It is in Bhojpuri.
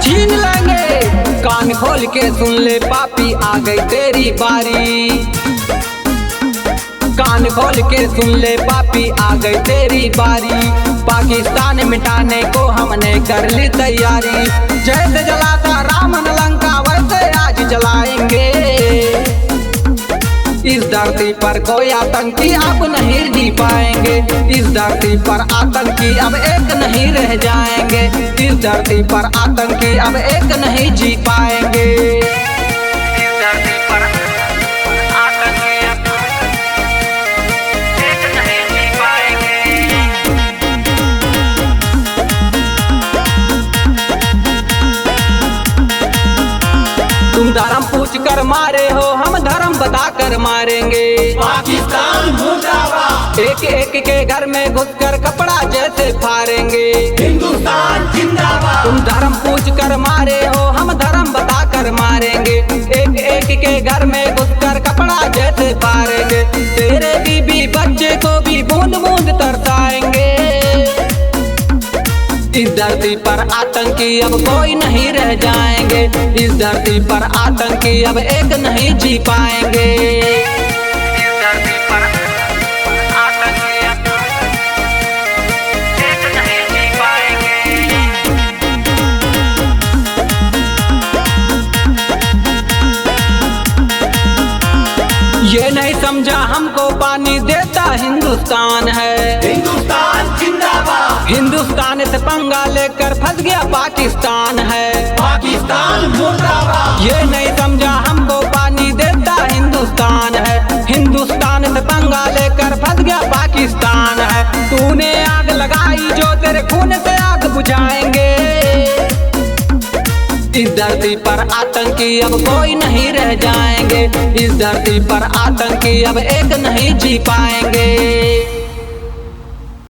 छीन लेंगे। कान खोल के सुन ले पापी, आ गई तेरी बारी। कान खोल के सुन ले पापी, आ गई तेरी बारी। पाकिस्तान मिटाने को हमने कर ली तैयारी। जैसे जलाता रावण लंका वैसे आज जलाएंगे। इस धरती पर कोई आतंकी अब नहीं जी पाएंगे। इस धरती पर आतंकी अब एक नहीं रह जाएंगे। इस धरती पर आतंकी अब एक नहीं जी पाएंगे। इस धरती पर आतंकी अब एक नहीं जी पाएंगे। तुम धर्म पूछ कर मारे हो, हम धर्म बता कर मारेंगे। पाकिस्तान मुर्दाबाद। एक एक के घर में घुसकर कपड़ा जैसे फाड़ेंगे। हिंदुस्तान जिंदाबाद। तुम धर्म पूछ कर मारे हो, हम धर्म बता कर मारेंगे। एक एक के घर में घुसकर कपड़ा जैसे फाड़ेंगे। तेरे बीबी बच्चे को भी बूंद बूंद तरसाएंगे। इस धरती पर आतंकी अब कोई नहीं रह जाएंगे। इस धरती पर आतंकी अब एक नहीं जी पाएंगे। इस धरती पर आतंकी अब एक नहीं जी पाएंगे। ये नहीं समझा हमको पानी देता हिंदुस्तान है। हिंदुस्तान जिंदाबाद। हिंदुस्तान से पंगा लेकर फंस गया पाकिस्तान है। पाकिस्तान मुर्दाबाद। ये नहीं समझा हमको पानी देता हिंदुस्तान है। हिंदुस्तान से पंगा लेकर फंस गया पाकिस्तान है। तूने आग लगाई जो तेरे खून से आग बुझाएंगे। इस धरती पर आतंकी अब कोई नहीं रह जाएंगे। इस धरती पर आतंकी अब एक नहीं जी पाएंगे।